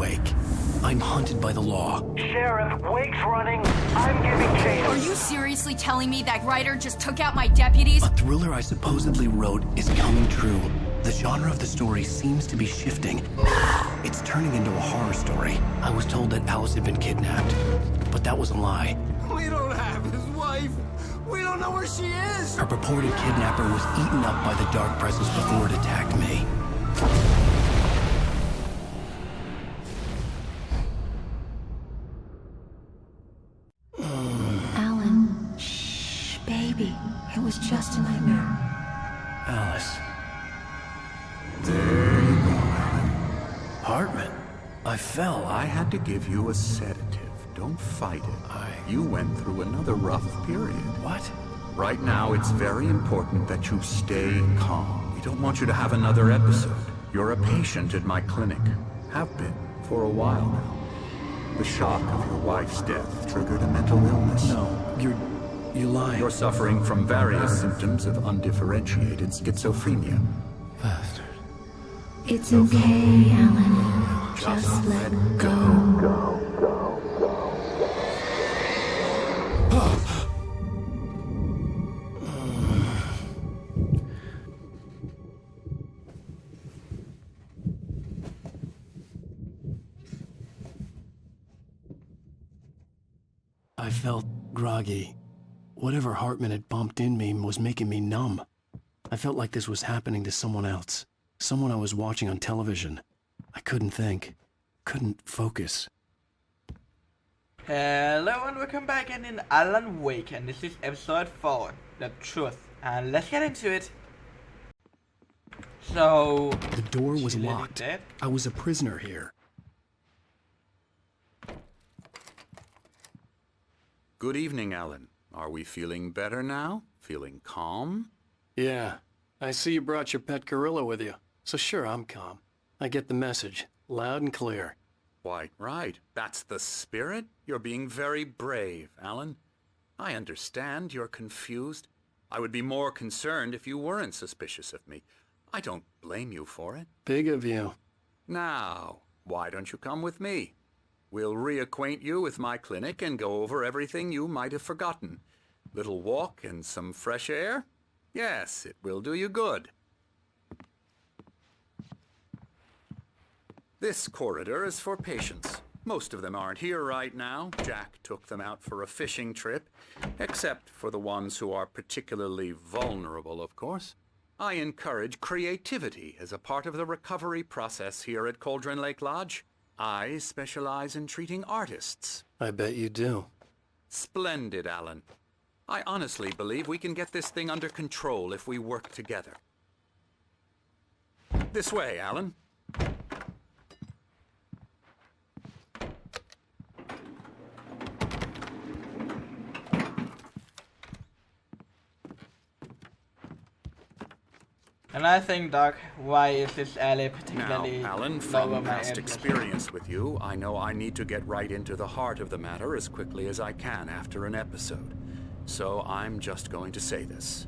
Wake. I'm hunted by the law. Sheriff, Wake's running. I'm giving chase. Are you seriously telling me that writer just took out my deputies? A thriller I supposedly wrote is coming true. The genre of the story seems to be shifting. It's turning into a horror story. I was told that Alice had been kidnapped, but that was a lie. We don't have his wife. We don't know where she is. Her purported kidnapper was eaten up by the dark presence before it attacked me. Alan, shh, baby. It was just a nightmare. Alice. There you go, Alan. Hartman. I fell. I had to give you a sedative. Don't fight it. You went through another rough period. What? Right now, it's very important that you stay calm. We don't want you to have another episode. You're a patient at my clinic. Have been for a while now. The shock of your wife's death triggered a mental illness. No, you're lying. You're suffering from various symptoms of undifferentiated schizophrenia. Bastard. It's okay, Alan. Just let go. I felt groggy. Whatever Hartman had bumped in me was making me numb. I felt like this was happening to someone else. Someone I was watching on television. I couldn't think. Couldn't focus. Hello and welcome back again in Alan Wake, and this is episode 4, The Truth. And let's get into it. So... The door was she's locked. dead. I was a prisoner here. Good evening, Alan. Are we feeling better now? Feeling calm? Yeah. I see you brought your pet gorilla with you. So sure, I'm calm. I get the message. Loud and clear. Quite right. That's the spirit. You're being very brave, Alan. I understand you're confused. I would be more concerned if you weren't suspicious of me. I don't blame you for it. Big of you. Now, why don't you come with me? We'll reacquaint you with my clinic and go over everything you might have forgotten. Little walk and some fresh air? Yes, it will do you good. This corridor is for patients. Most of them aren't here right now. Jack took them out for a fishing trip, except for the ones who are particularly vulnerable, of course. I encourage creativity as a part of the recovery process here at Cauldron Lake Lodge. I specialize in treating artists. I bet you do. Splendid, Alan. I honestly believe we can get this thing under control if we work together. This way, Alan. And I think, Doc, why is this alley particularly Now, Alan, lower from my past interest? experience with you, I know I need to get right into the heart of the matter as quickly as I can after an episode. So I'm just going to say this.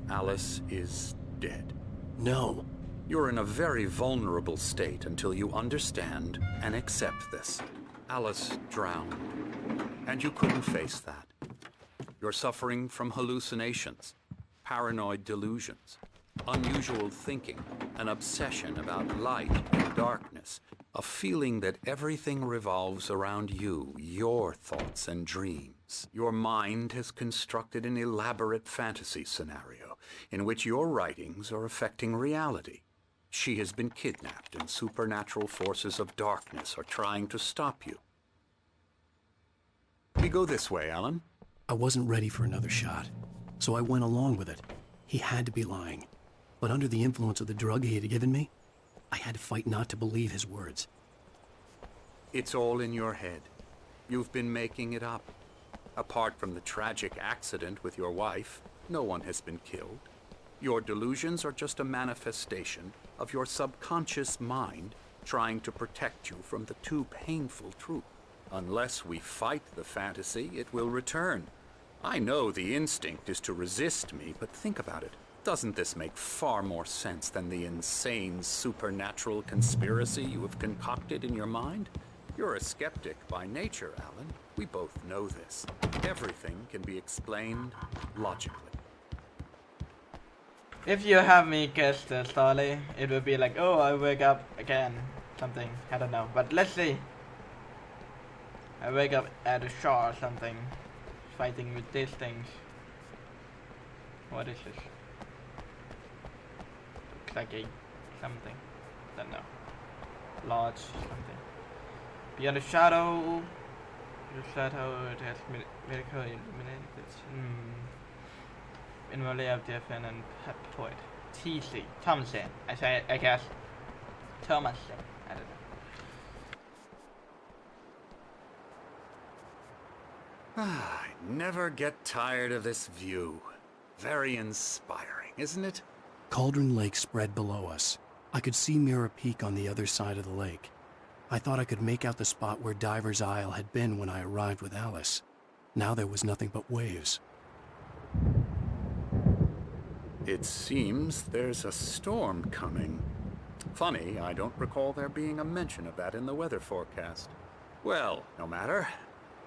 Alice is dead. No. You're in a very vulnerable state until you understand and accept this. Alice drowned, and you couldn't face that. You're suffering from hallucinations, paranoid delusions, unusual thinking, an obsession about light and darkness, a feeling that everything revolves around you, your thoughts and dreams. Your mind has constructed an elaborate fantasy scenario in which your writings are affecting reality. She has been kidnapped and supernatural forces of darkness are trying to stop you. We go this way, Alan. I wasn't ready for another shot, so I went along with it. He had to be lying. But under the influence of the drug he had given me, I had to fight not to believe his words. It's all in your head. You've been making it up. Apart from the tragic accident with your wife, no one has been killed. Your delusions are just a manifestation of your subconscious mind trying to protect you from the too painful truth. Unless we fight the fantasy, it will return. I know the instinct is to resist me, but think about it. Doesn't this make far more sense than the insane supernatural conspiracy you have concocted in your mind? You're a skeptic by nature, Alan. We both know this. Everything can be explained logically. If you have me guess the story, it would be like, oh, I wake up again, something, I don't know. But let's see. I wake up at a shore or something, fighting with these things. What is this? Looks like a something, don't know. Lodge, something. Beyond the shadow, it has medical illuminated. Invalid of Jeffen and poet. T.C. Thompson. I guess. Thomason. I don't know. I never get tired of this view. Very inspiring, isn't it? Cauldron Lake spread below us. I could see Mirror Peak on the other side of the lake. I thought I could make out the spot where Diver's Isle had been when I arrived with Alice. Now there was nothing but waves. It seems there's a storm coming. Funny, I don't recall there being a mention of that in the weather forecast. Well, no matter.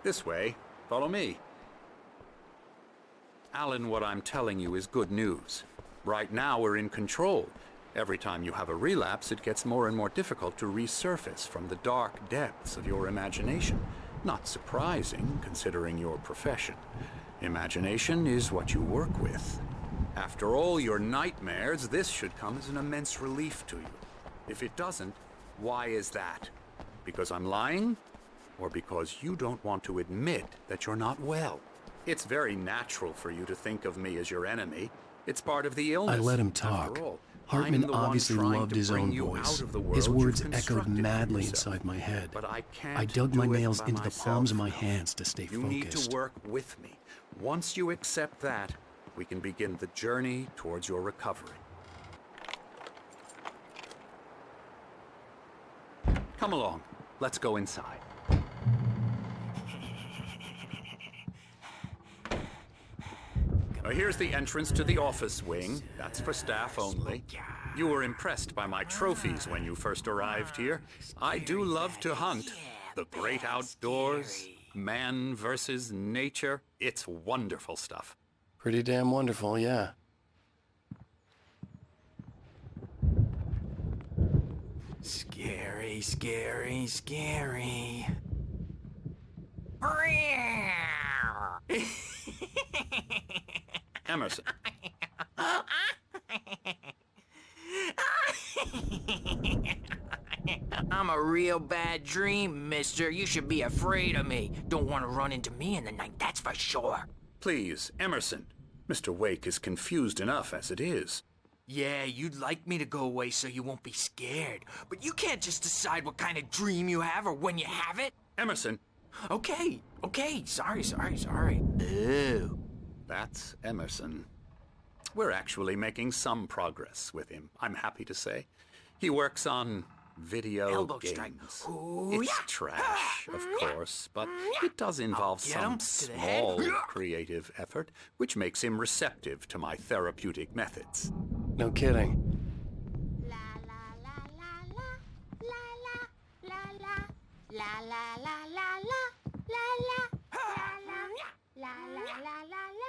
This way. Follow me. Alan, what I'm telling you is good news. Right now we're in control. Every time you have a relapse, it gets more and more difficult to resurface from the dark depths of your imagination. Not surprising, considering your profession. Imagination is what you work with. After all your nightmares, this should come as an immense relief to you. If it doesn't, why is that? Because I'm lying? Or because you don't want to admit that you're not well? It's very natural for you to think of me as your enemy. It's part of the illness. I let him talk. After all, Hartman I'm the one obviously trying loved to his bring own you voice. out of the world His you've words echoed constructed for madly yourself. inside my head. But I can't I dug do my it nails by into the myself. palms of my hands to stay You focused. need to work with me. Once you accept that, we can begin the journey towards your recovery. Come along. Let's go inside. Here's the entrance to the office wing. That's for staff only. You were impressed by my trophies when you first arrived here. I do love to hunt. The great outdoors, man versus nature. It's wonderful stuff. Pretty damn wonderful, yeah. Scary, scary, scary. Emerson. I'm a real bad dream, mister. You should be afraid of me. Don't want to run into me in the night, that's for sure. Please, Emerson. Mr. Wake is confused enough as it is. Yeah, you'd like me to go away so you won't be scared. But you can't just decide what kind of dream you have or when you have it. Emerson. Okay, sorry. Ew. That's Emerson. We're actually making some progress with him, I'm happy to say. He works on video Elbow games. strike. Ooh, It's yeah. trash, of course, but it does involve Get him some to the head. small creative effort, which makes him receptive to my therapeutic methods. No kidding. La la la la la la la la la la la la la la la la la la.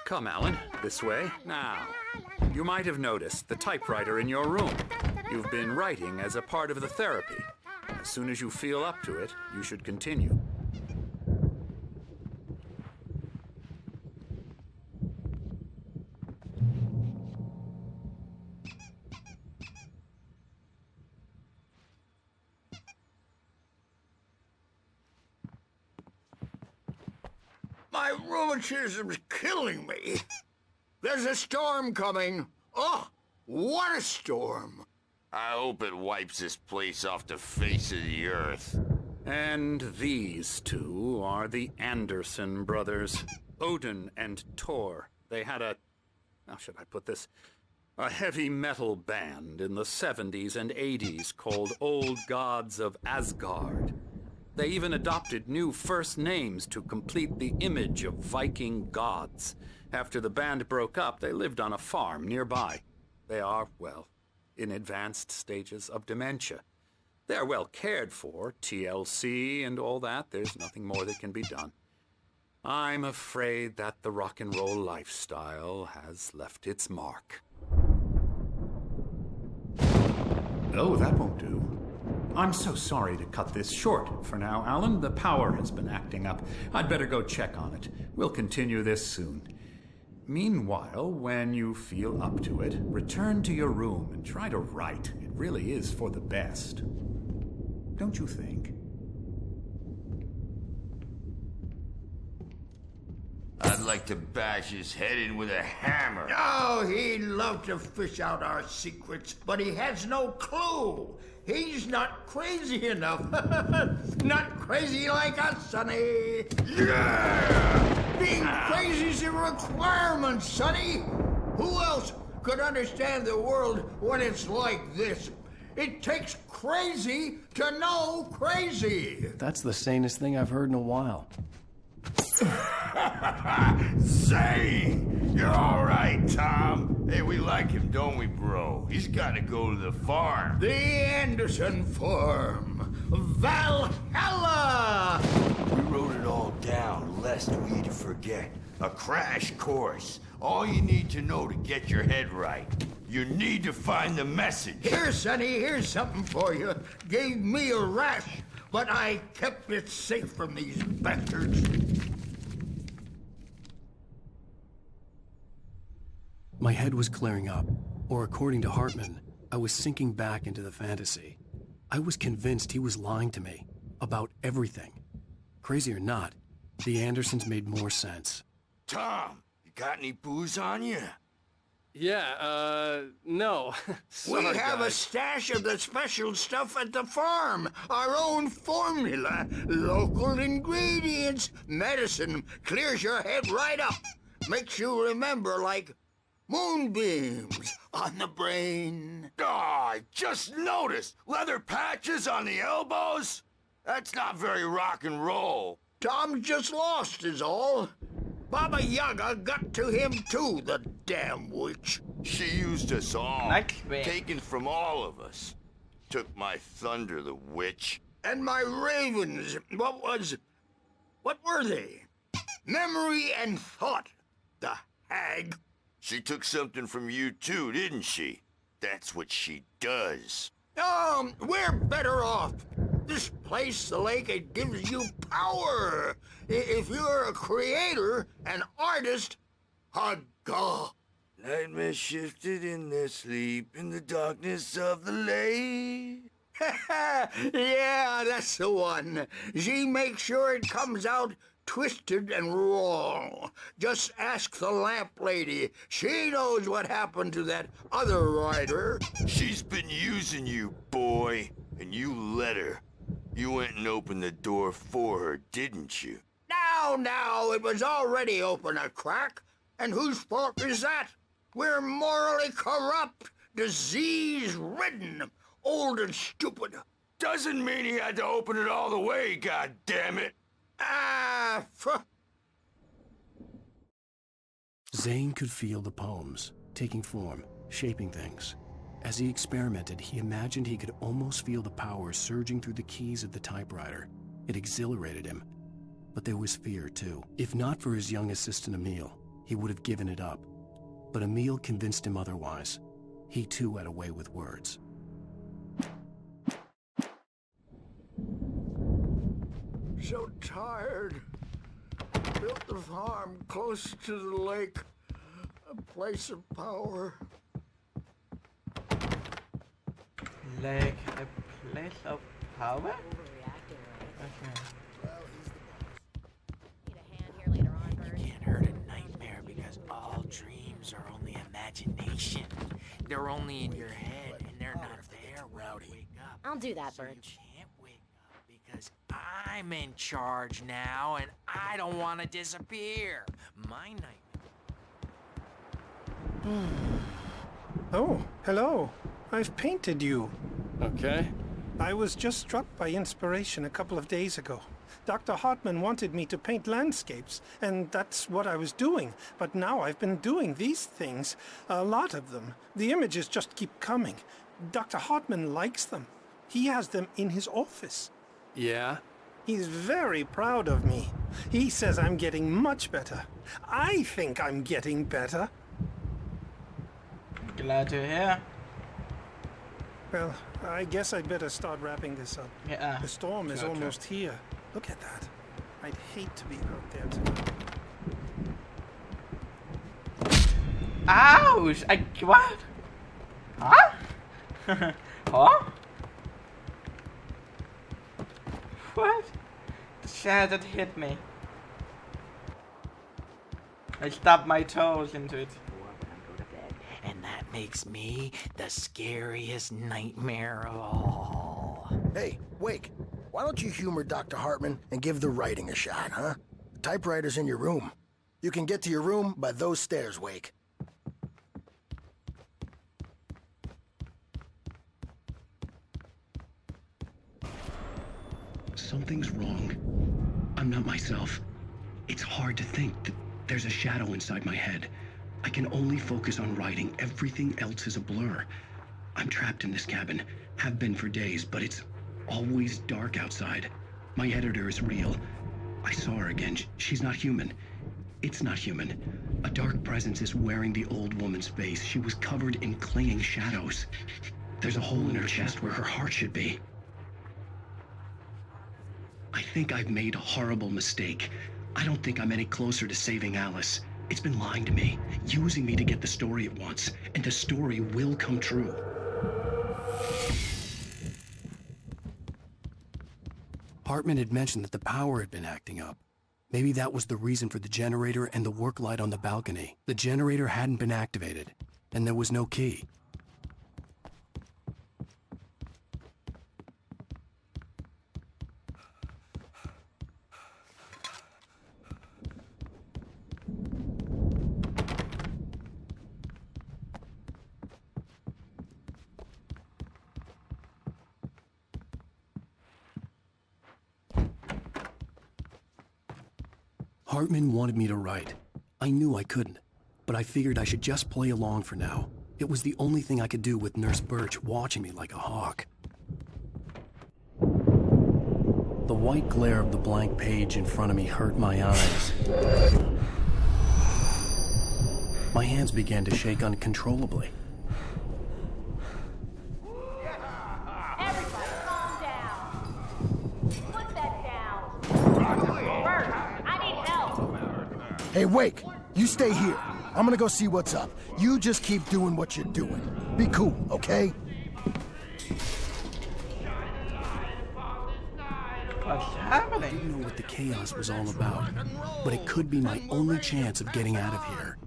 Come, Alan, this way. Now, you might have noticed the typewriter in your room. You've been writing as a part of the therapy. As soon as you feel up to it, you should continue. My rheumatism's killing me. There's a storm coming. Oh, what a storm. I hope it wipes this place off the face of the earth. And these two are the Anderson brothers, Odin and Tor. They had how should I put this? A heavy metal band in the 70s and 80s called Old Gods of Asgard. They even adopted new first names to complete the image of Viking gods. After the band broke up, they lived on a farm nearby. They are, well, in advanced stages of dementia. They're well cared for, TLC and all that. There's nothing more that can be done. I'm afraid that the rock and roll lifestyle has left its mark. Oh, that won't do. I'm so sorry to cut this short for now, Alan. The power has been acting up. I'd better go check on it. We'll continue this soon. Meanwhile, when you feel up to it, return to your room and try to write. It really is for the best. Don't you think? I'd like to bash his head in with a hammer. Oh, he'd love to fish out our secrets, but he has no clue. He's not crazy enough. Not crazy like us, Sonny. Yeah! Being crazy's a requirement, Sonny. Who else could understand the world when it's like this? It takes crazy to know crazy. That's the sanest thing I've heard in a while. Zane! You're all right, Tom. Hey, we like him, don't we, bro? He's got to go to the farm. The Anderson farm. Valhalla! We wrote it all down, lest we'd forget. A crash course. All you need to know to get your head right. You need to find the message. Here, Sonny, here's something for you. Gave me a rash, but I kept it safe from these bastards. My head was clearing up, or according to Hartman, I was sinking back into the fantasy. I was convinced he was lying to me about everything. Crazy or not, the Andersons made more sense. Tom, you got any booze on you? Yeah, no. We have a stash of the special stuff at the farm. Our own formula. Local ingredients. Medicine clears your head right up. Makes you remember like moonbeams on the brain. Oh, I just noticed. Leather patches on the elbows? That's not very rock and roll. Tom just lost is all. Baba Yaga got to him too, the damn witch. She used us all. Next week. Taken from all of us. Took my thunder, the witch. And my ravens. What were they? Memory and thought, the hag. She took something from you too, didn't she? That's what she does. Oh, we're better off. This place, the lake, it gives you power. If you're a creator, an artist, haga. Nightmare shifted in their sleep in the darkness of the lake. Yeah, that's the one. She makes sure it comes out twisted and wrong. Just ask the lamp lady. She knows what happened to that other writer. She's been using you, boy, and you let her. You went and opened the door for her, didn't you? Now, it was already open a crack. And whose fault is that? We're morally corrupt, disease-ridden, old and stupid. Doesn't mean he had to open it all the way, goddammit. Zane could feel the poems, taking form, shaping things. As he experimented, he imagined he could almost feel the power surging through the keys of the typewriter. It exhilarated him. But there was fear, too. If not for his young assistant Emil, he would have given it up. But Emil convinced him otherwise. He, too, had a way with words. So tired. Built the farm close to the lake. A place of power. Like a place of power? Okay. You can't hurt a nightmare because all dreams are only imagination. They're only in your head and they're not there when you wake up. I'll do that, So you Birch. can't wake up because I'm in charge now and I don't want to disappear. My nightmare. Oh, hello. I've painted you. Okay. I was just struck by inspiration a couple of days ago. Dr. Hartman wanted me to paint landscapes, and that's what I was doing. But now I've been doing these things, a lot of them. The images just keep coming. Dr. Hartman likes them. He has them in his office. Yeah? He's very proud of me. He says I'm getting much better. I think I'm getting better. Glad to hear. Well, I guess I'd better start wrapping this up. Yeah. The storm is almost here. Look at that. I'd hate to be out there tonight. Ouch! What? Huh? Huh? What? The shadow hit me. I stubbed my toes into it. And that makes me the scariest nightmare of all. Hey, Wake, why don't you humor Dr. Hartman and give the writing a shot, huh? The typewriter's in your room. You can get to your room by those stairs, Wake. Something's wrong. I'm not myself. It's hard to think that there's a shadow inside my head. I can only focus on writing. Everything else is a blur. I'm trapped in this cabin. Have been for days, but it's always dark outside. My editor is real. I saw her again. She's not human. It's not human. A dark presence is wearing the old woman's face. She was covered in clinging shadows. There's a hole in her chest where her heart should be. I think I've made a horrible mistake. I don't think I'm any closer to saving Alice. It's been lying to me, using me to get the story it wants, and the story will come true. Hartman had mentioned that the power had been acting up. Maybe that was the reason for the generator and the work light on the balcony. The generator hadn't been activated, and there was no key. Hartman wanted me to write. I knew I couldn't, but I figured I should just play along for now. It was the only thing I could do with Nurse Birch watching me like a hawk. The white glare of the blank page in front of me hurt my eyes. My hands began to shake uncontrollably. Everybody calm down. Put that down. Bert, I need help. Hey, Wake, you stay here. I'm gonna go see what's up. You just keep doing what you're doing. Be cool, okay? What's happening? I didn't know what the chaos was all about, but it could be my only chance of getting out of here.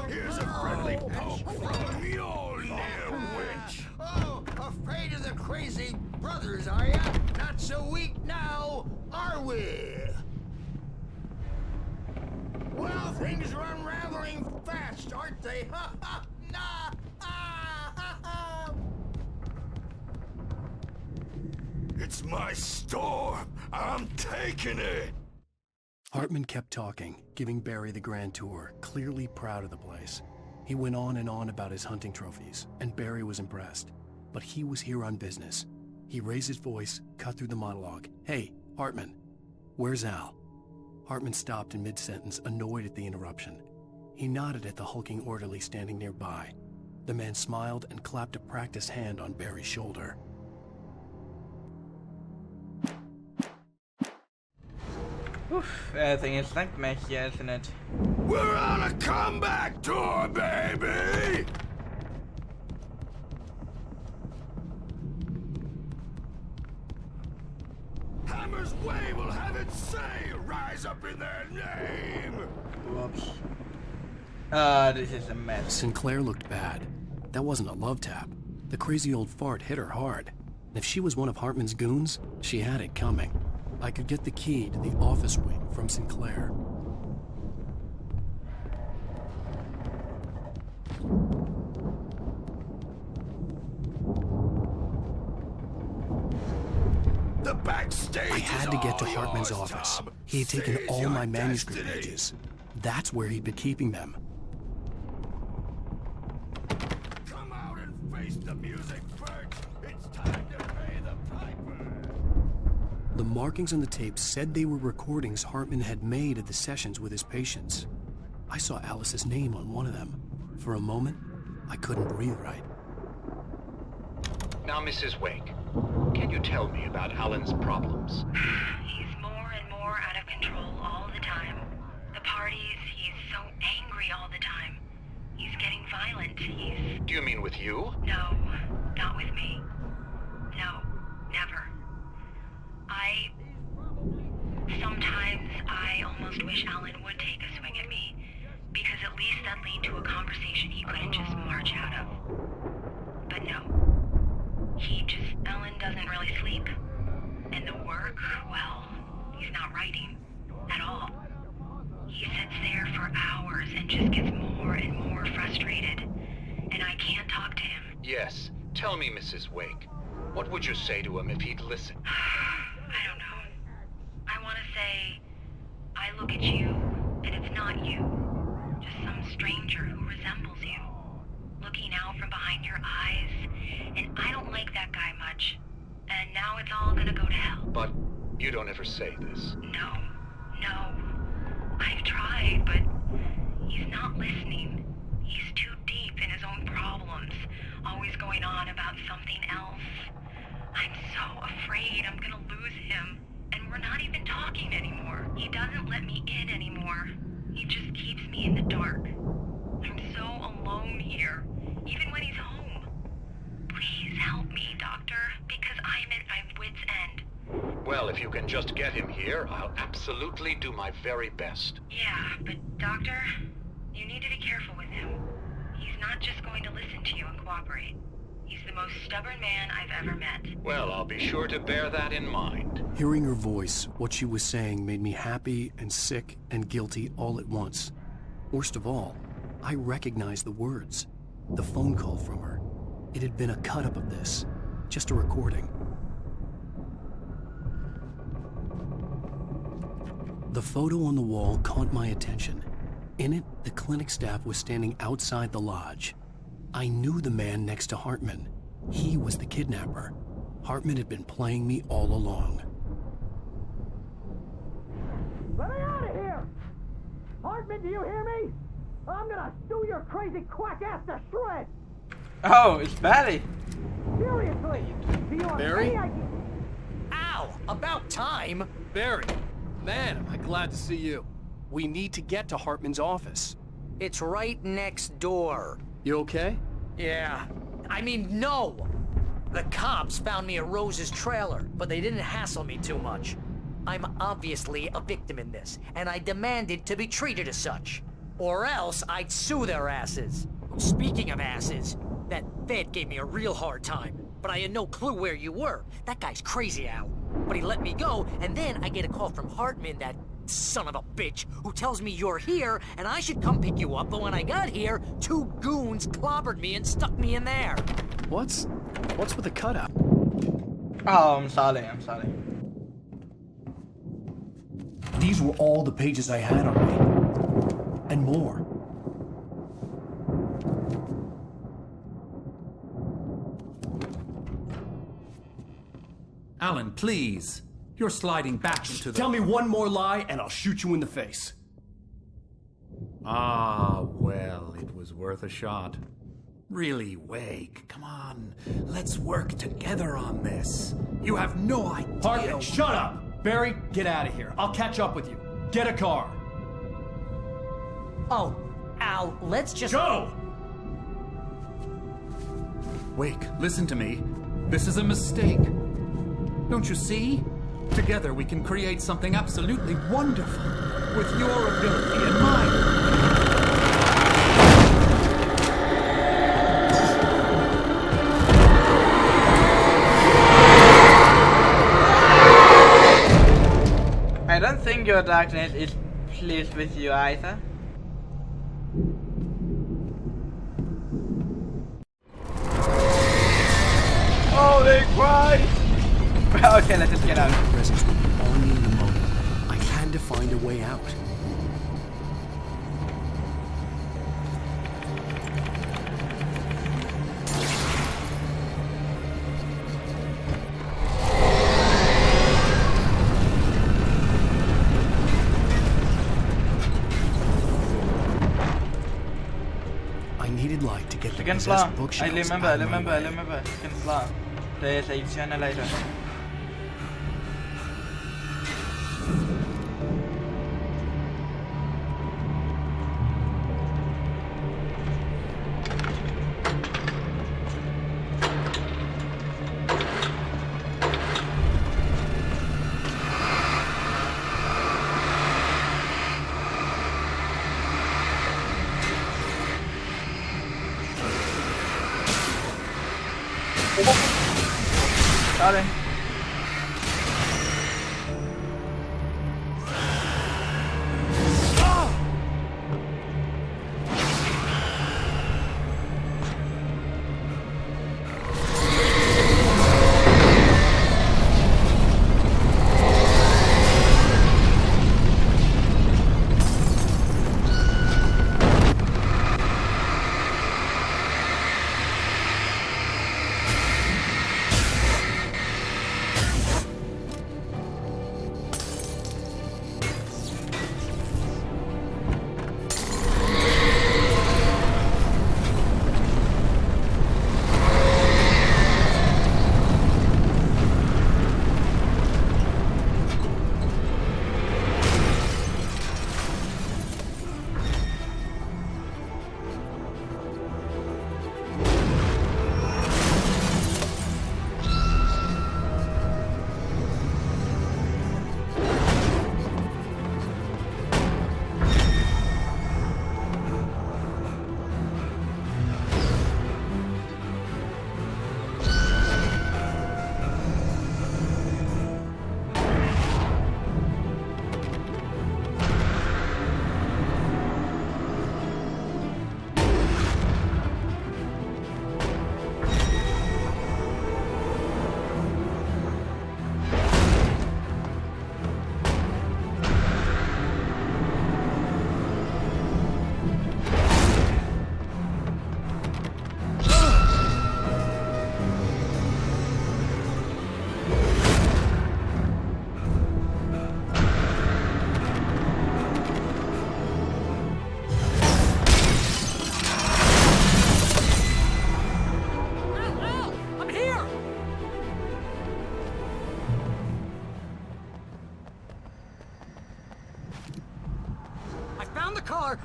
Here's a friendly poke from Mjolnir, witch. Oh, afraid of the crazy brothers, are ya? Not so weak now, are we? Well, things are unraveling fast, aren't they? Ha ha! Nah! Ah, ha, ha. It's my storm. I'm taking it. Hartman kept talking, giving Barry the grand tour, clearly proud of the place. He went on and on about his hunting trophies, and Barry was impressed. But he was here on business. He raised his voice, cut through the monologue. Hey, Hartman, where's Al? Hartman stopped in mid-sentence, annoyed at the interruption. He nodded at the hulking orderly standing nearby. The man smiled and clapped a practiced hand on Barry's shoulder. Oof, everything is like messy, isn't it? We're on a comeback tour, baby! Hammer's Way will have its say rise up in their name! Whoops. This is a mess. Sinclair looked bad. That wasn't a love tap. The crazy old fart hit her hard. And if she was one of Hartman's goons, she had it coming. I could get the key to the office wing from Sinclair. backstage. I had to get to Hartman's office. He had taken all my manuscript pages. That's where he'd been keeping them. Come out and face the music, Bert. It's time to pay the piper. The markings on the tape said they were recordings Hartman had made at the sessions with his patients. I saw Alice's name on one of them. For a moment, I couldn't breathe right. Now, Mrs. Wake, can you tell me about Alan's problems? He's more and more out of control all the time. The parties, he's so angry all the time. He's getting violent. Do you mean with you? No, not with me. No, never. Sometimes I almost wish Alan would take a swing at me, because at least that lead to a conversation he couldn't just march out of. But no. Alan doesn't really sleep. And the work, well, he's not writing at all. He sits there for hours and just gets more and more frustrated. And I can't talk to him. Yes. Tell me, Mrs. Wake, what would you say to him if he'd listen? I don't know. I want to say, I look at you, and it's not you. Just some stranger who resembles you. Looking out from behind your eyes, and I don't like that guy much. And now it's all gonna go to hell. But you don't ever say this. No. I've tried, but he's not listening. He's too deep in his own problems, always going on about something else. I'm so afraid I'm gonna lose him, and we're not even talking anymore. He doesn't let me in anymore. He just keeps me in the dark. I'm so alone here, even when he's home. Please help me, Doctor, because I'm at my wit's end. Well, if you can just get him here, I'll absolutely do my very best. Yeah, but Doctor, you need to be careful with him. He's not just going to listen to you and cooperate. He's the most stubborn man I've ever met. Well, I'll be sure to bear that in mind. Hearing her voice, what she was saying made me happy and sick and guilty all at once. Worst of all, I recognized the words. The phone call from her. It had been a cut-up of this. Just a recording. The photo on the wall caught my attention. In it, the clinic staff was standing outside the lodge. I knew the man next to Hartman. He was the kidnapper. Hartman had been playing me all along. Let me out of here! Hartman, do you hear me? I'm gonna sue your crazy quack ass to shreds! Oh, it's Barry. Seriously! Do you want Barry? any Ow! About time! Barry, man, am I glad to see you. We need to get to Hartman's office. It's right next door. You okay? Yeah. I mean, no! The cops found me at Rose's trailer, but they didn't hassle me too much. I'm obviously a victim in this, and I demanded to be treated as such. Or else I'd sue their asses. Speaking of asses, that Fed gave me a real hard time, but I had no clue where you were. That guy's crazy, Al. But he let me go, and then I get a call from Hartman, that son of a bitch, who tells me you're here, and I should come pick you up, but when I got here, 2 goons clobbered me and stuck me in there. What's with the cutout? Oh, I'm sorry. These were all the pages I had on me. And more. Alan, please. You're sliding back into the... Tell me one more lie and I'll shoot you in the face. Ah, well, it was worth a shot. Really, Wake, come on. Let's work together on this. You have no idea... Hartman, shut up! Barry, get out of here. I'll catch up with you. Get a car. Oh, Al, let's just... Go! Wake, listen to me. This is a mistake. Don't you see? Together we can create something absolutely wonderful. With your ability and mine. I don't think your darkness is pleased with you either. Holy Christ! Okay, let's just get out. My presence would be only in the moment. I had to find a way out. I needed light to get the Second possessed floor. I bookshelves remember. out of my way. Second floor. There's a generator. Sorry.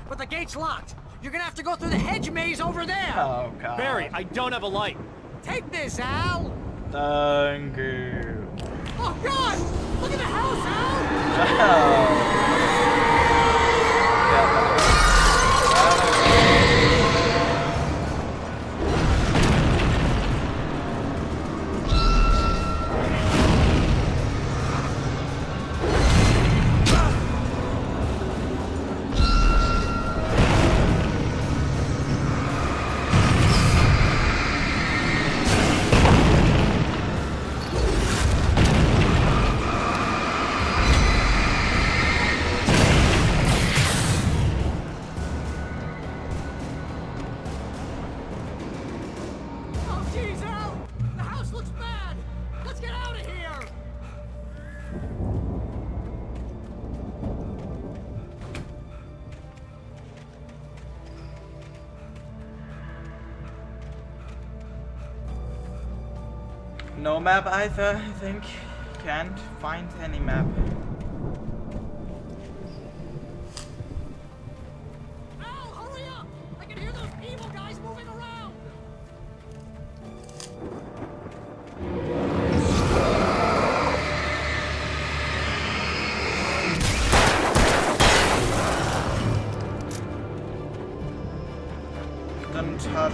But the gate's locked. You're gonna have to go through the hedge maze over there. Oh, God. Barry, I don't have a light. Take this, Al. Thank you. Oh, God! Look at the house, No map either, I think. Can't find any map. Al, hurry up! I can hear those evil guys moving around! Don't touch.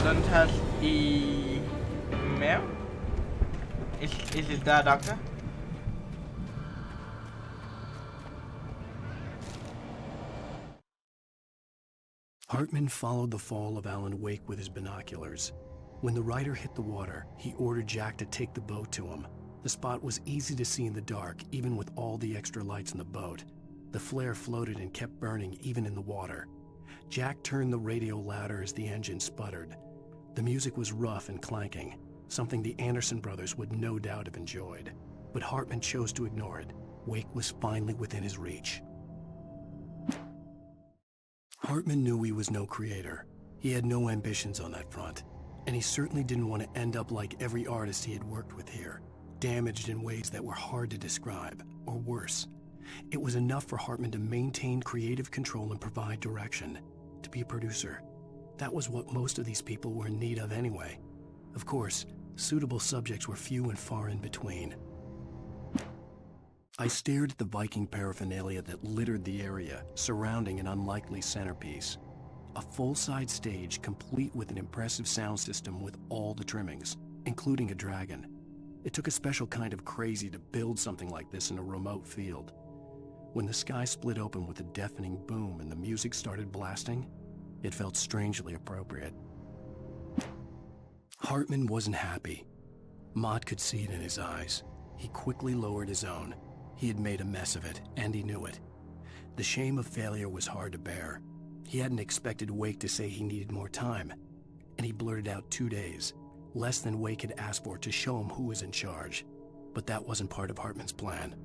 Don't touch email. Is it that, Doctor? Hartman followed the fall of Alan Wake with his binoculars. When the rider hit the water, he ordered Jack to take the boat to him. The spot was easy to see in the dark, even with all the extra lights in the boat. The flare floated and kept burning even in the water. Jack turned the radio louder as the engine sputtered. The music was rough and clanking, something the Anderson brothers would no doubt have enjoyed. But Hartman chose to ignore it. Wake was finally within his reach. Hartman knew he was no creator. He had no ambitions on that front, and he certainly didn't want to end up like every artist he had worked with here, damaged in ways that were hard to describe, or worse. It was enough for Hartman to maintain creative control and provide direction, to be a producer. That was what most of these people were in need of anyway. Of course, suitable subjects were few and far in between. I stared at the Viking paraphernalia that littered the area, surrounding an unlikely centerpiece. A full-size stage complete with an impressive sound system with all the trimmings, including a dragon. It took a special kind of crazy to build something like this in a remote field. When the sky split open with a deafening boom and the music started blasting, it felt strangely appropriate. Hartman wasn't happy. Mott could see it in his eyes. He quickly lowered his own. He had made a mess of it, and he knew it. The shame of failure was hard to bear. He hadn't expected Wake to say he needed more time, and he blurted out 2 days, less than Wake had asked for to show him who was in charge. But that wasn't part of Hartman's plan.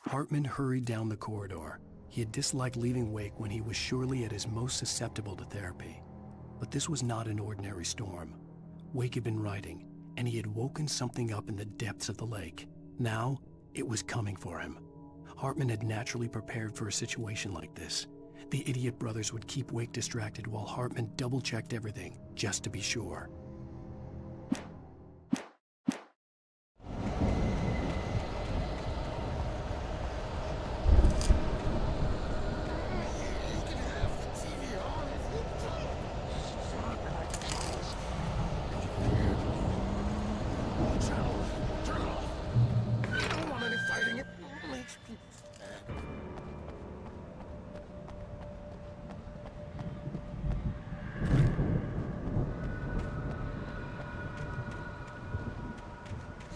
Hartman hurried down the corridor. He had disliked leaving Wake when he was surely at his most susceptible to therapy. But this was not an ordinary storm. Wake had been writing, and he had woken something up in the depths of the lake. Now, it was coming for him. Hartman had naturally prepared for a situation like this. The idiot brothers would keep Wake distracted while Hartman double-checked everything, just to be sure.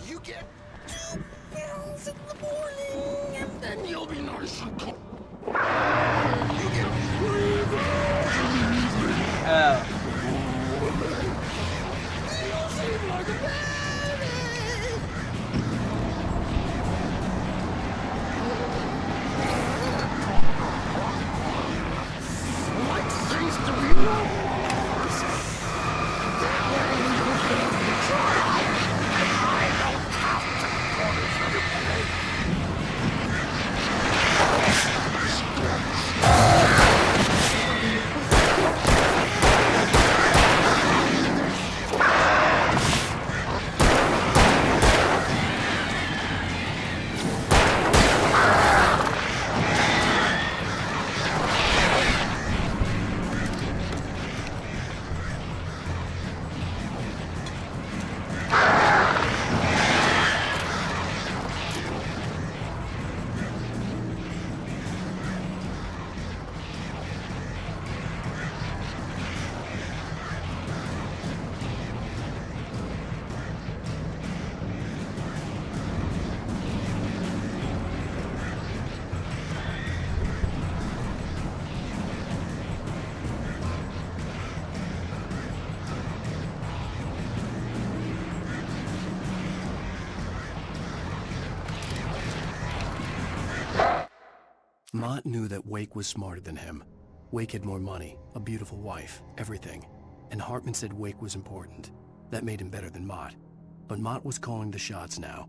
You get 2 pills in the morning, and then you'll be nice and cold. You get 3 pills in the evening. You'll seem like a baby. Like things to be yours. That way you'll be able to try. I don't have to punish you. Mott knew that Wake was smarter than him. Wake had more money, a beautiful wife, everything. And Hartman said Wake was important. That made him better than Mott. But Mott was calling the shots now.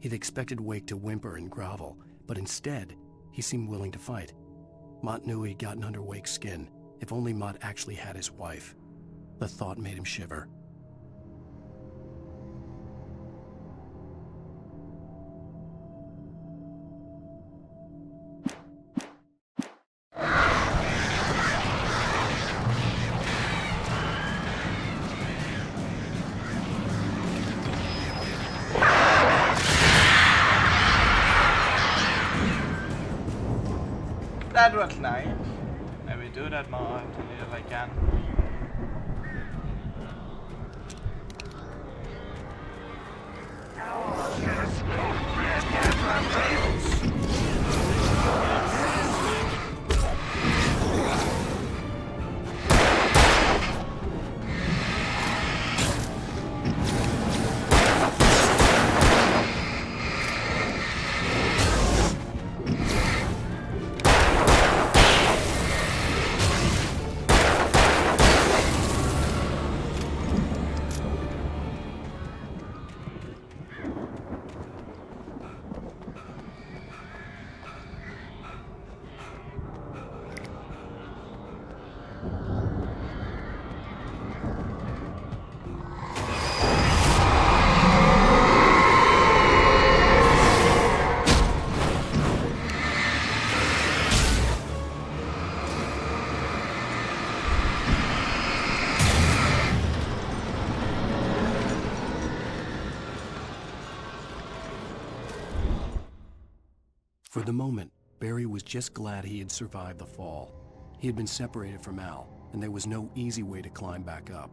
He'd expected Wake to whimper and grovel, but instead, he seemed willing to fight. Mott knew he'd gotten under Wake's skin. If only Mott actually had his wife. The thought made him shiver. That was nice. Maybe do that more often if I can. For the moment, Barry was just glad he had survived the fall. He had been separated from Al, and there was no easy way to climb back up.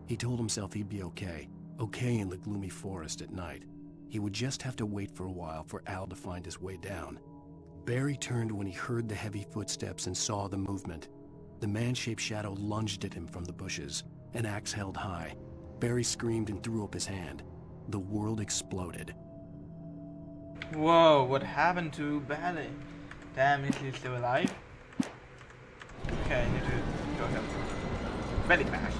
He told himself he'd be okay in the gloomy forest at night. He would just have to wait for a while for Al to find his way down. Barry turned when he heard the heavy footsteps and saw the movement. The man-shaped shadow lunged at him from the bushes, an axe held high. Barry screamed and threw up his hand. The world exploded. Whoa, what happened to Barry? Damn, is he still alive? Okay, I need to go help him. Very fast.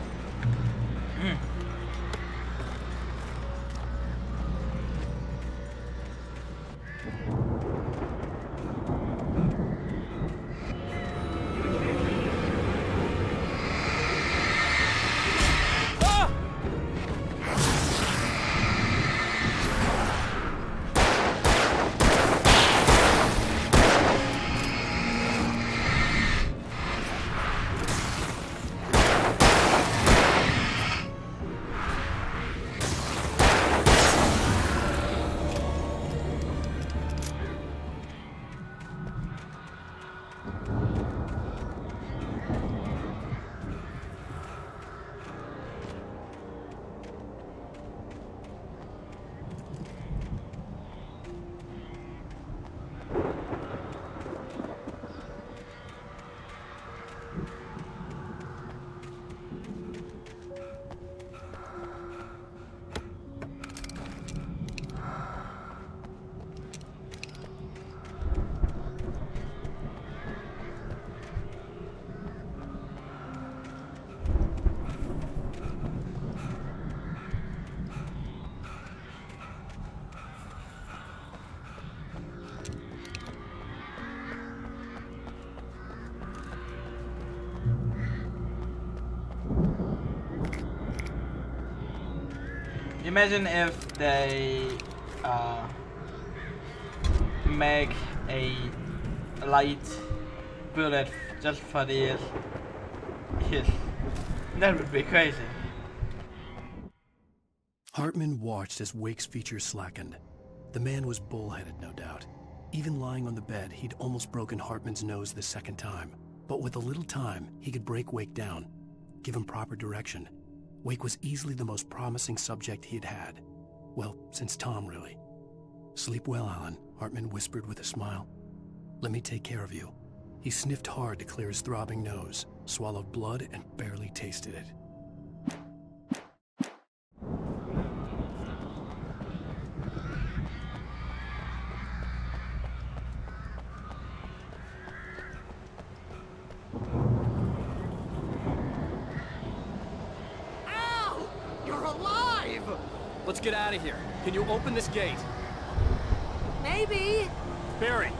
Imagine if they make a light bullet just for these hits. That would be crazy. Hartman watched as Wake's features slackened. The man was bullheaded, no doubt. Even lying on the bed, he'd almost broken Hartman's nose the second time. But with a little time, he could break Wake down, give him proper direction. Wake was easily the most promising subject he had had. Well, since Tom, really. Sleep well, Alan, Hartman whispered with a smile. Let me take care of you. He sniffed hard to clear his throbbing nose, swallowed blood, and barely tasted it. get out of here. Can you open this gate? Maybe. Barry.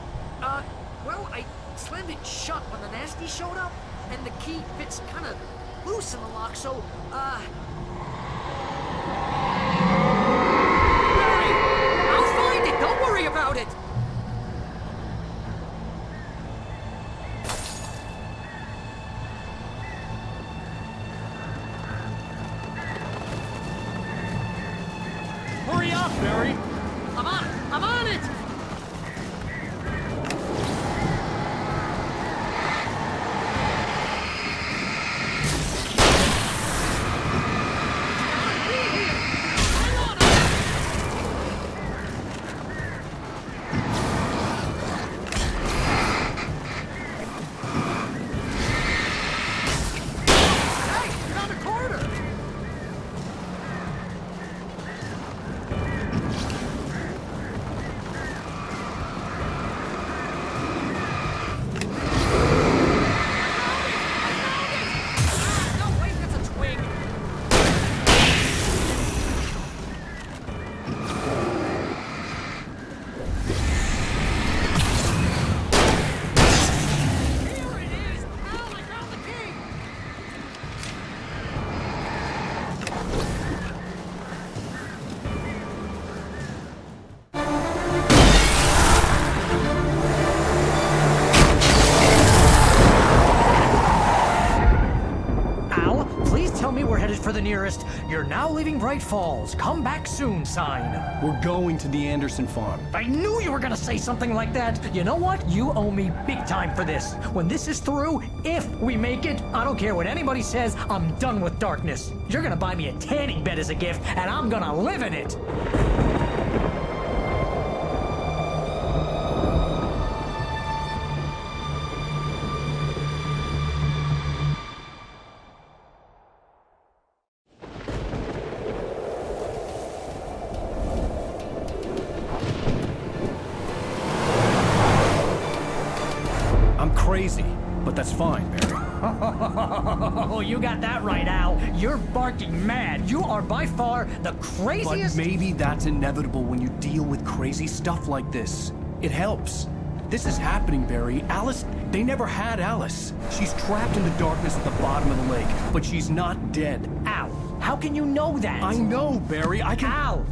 Well, I slammed it shut when the nasty showed up, and the key fits kind of loose in the lock, so, Barry! I'll find it! Don't worry about it! Hurry up, Barry! I'm on it! For the nearest, you're now leaving Bright Falls. Come back soon sign. We're going to the Anderson farm. I knew you were gonna say something like that. You know what? You owe me big time for this. When this is through, if we make it, I don't care what anybody says, I'm done with darkness. You're gonna buy me a tanning bed as a gift, and I'm gonna live in it. Crazy, but that's fine, Barry. Oh, you got that right, Al. You're barking mad. You are by far the craziest... But maybe that's inevitable when you deal with crazy stuff like this. It helps. This is happening, Barry. Alice, they never had Alice. She's trapped in the darkness at the bottom of the lake, but she's not dead. Al, how can you know that? I know, Barry. I can... Al,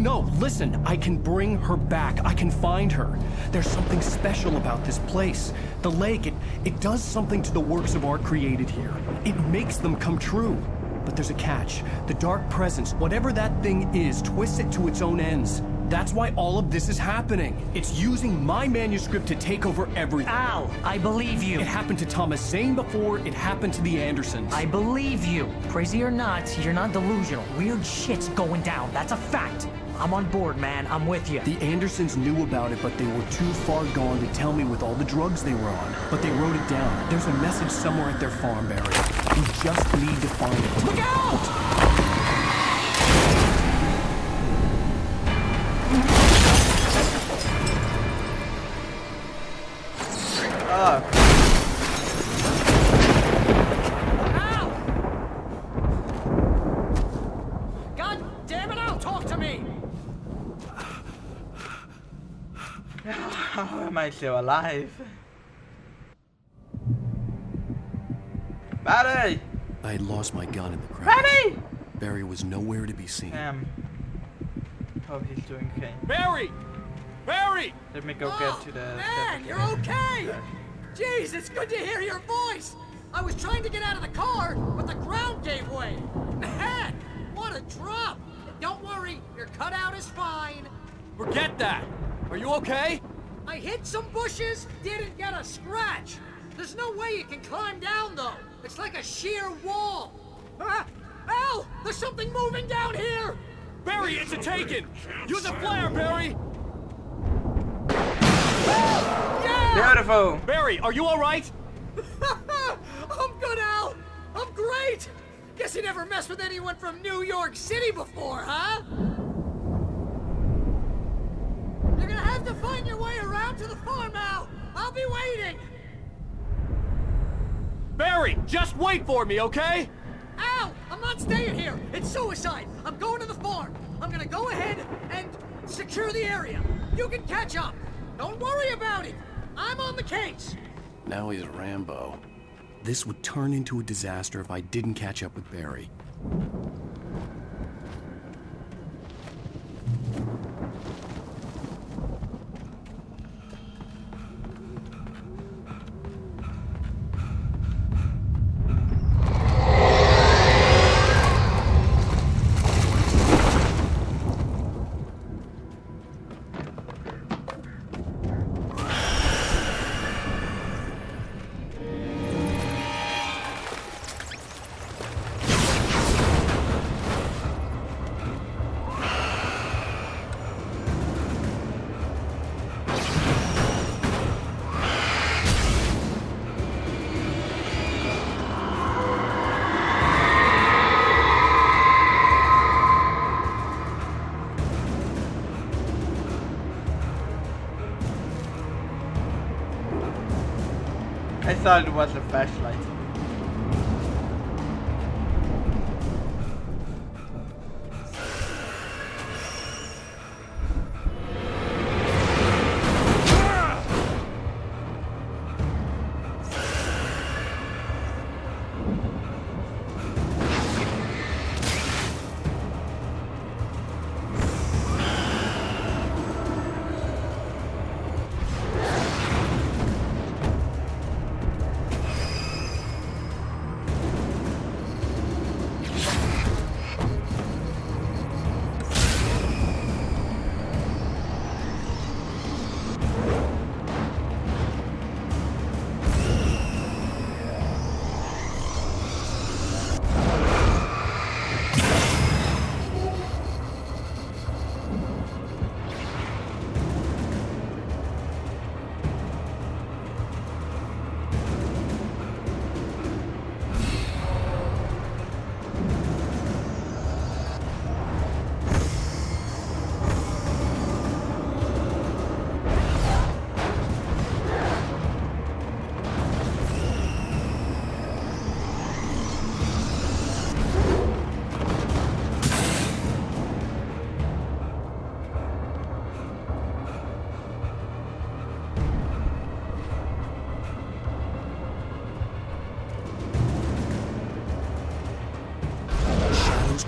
No, listen. I can bring her back. I can find her. There's something special about this place. The lake, it does something to the works of art created here. It makes them come true. But there's a catch. The dark presence, whatever that thing is, twists it to its own ends. That's why all of this is happening. It's using my manuscript to take over everything. Al, I believe you. It happened to Thomas Zane before, it happened to the Andersons. I believe you. Crazy or not, you're not delusional. Weird shit's going down. That's a fact. I'm on board, man. I'm with you. The Andersons knew about it, but they were too far gone to tell me with all the drugs they were on. But they wrote it down. There's a message somewhere at their farm, Barry. We just need to find it. Look out! God damn it, Al, talk to me! How am I still alive? Barry! I had lost my gun in the crash. Barry! Barry was nowhere to be seen. Hope he's doing okay. Barry! Barry! Let me go get to the... Man, you're okay! Jeez, it's good to hear your voice! I was trying to get out of the car, but the ground gave way. Man, what a drop! Don't worry, your cutout is fine. Forget that! Are you okay? I hit some bushes, didn't get a scratch. There's no way you can climb down, though. It's like a sheer wall. Al, there's something moving down here! Barry, it's a taken! Use a flare, Barry! Yeah! Beautiful! Barry, are you alright? I'm good, Al! I'm great! Guess you never messed with anyone from New York City before, huh? You're gonna have to find your way around to the farm, Al! I'll be waiting! Barry, just wait for me, okay? Al! I'm not staying here! It's suicide! I'm going to the farm! I'm gonna go ahead and secure the area. You can catch up. Don't worry about it. I'm on the case. Now he's Rambo. This would turn into a disaster if I didn't catch up with Barry. I thought it was a flashlight.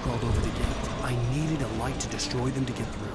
Crawled over the gate. I needed a light to destroy them to get through.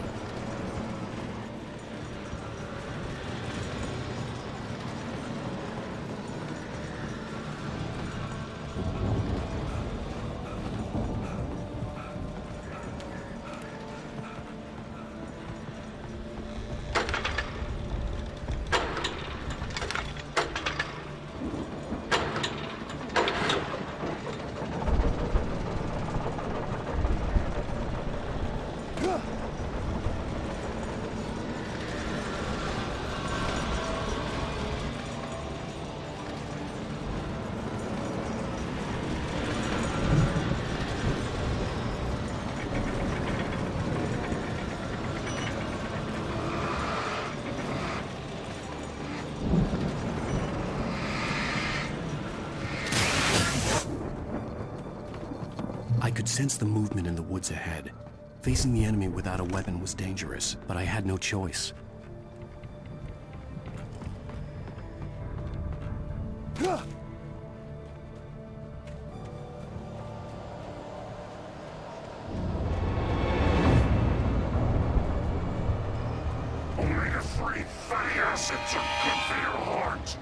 I could sense the movement in the woods ahead. Facing the enemy without a weapon was dangerous, but I had no choice. Only the free fatty acids are good for your heart.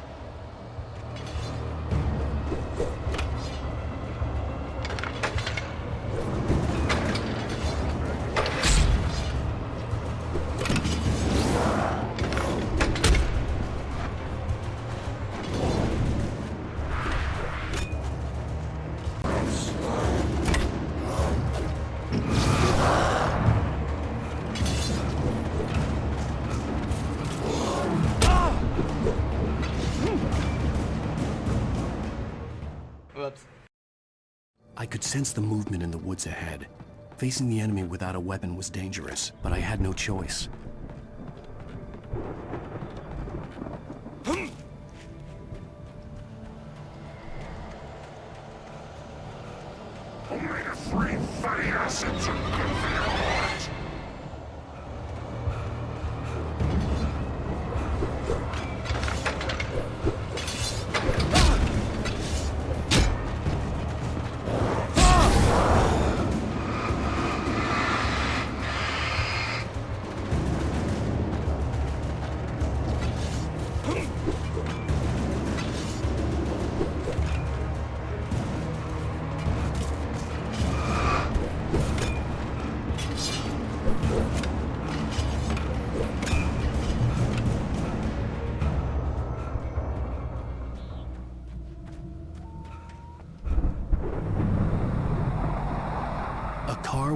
I could sense the movement in the woods ahead. Facing the enemy without a weapon was dangerous, but I had no choice. Only the free fatty acids are good for your heart.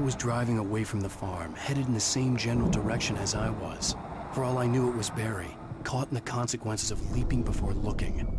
was driving away from the farm, headed in the same general direction as I was. For all I knew, it was Barry, caught in the consequences of leaping before looking.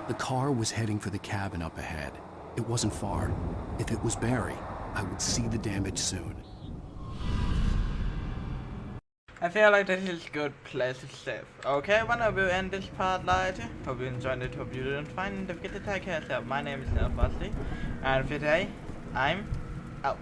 The car was heading for the cabin up ahead. It wasn't far. If it was Barry, I would see the damage soon. I feel like this is a good place to save. Okay, when I will end this part later. Hope you enjoyed it, hope you didn't find it. Don't forget to take care of yourself. My name is Neil Fosty, and for today, I'm out.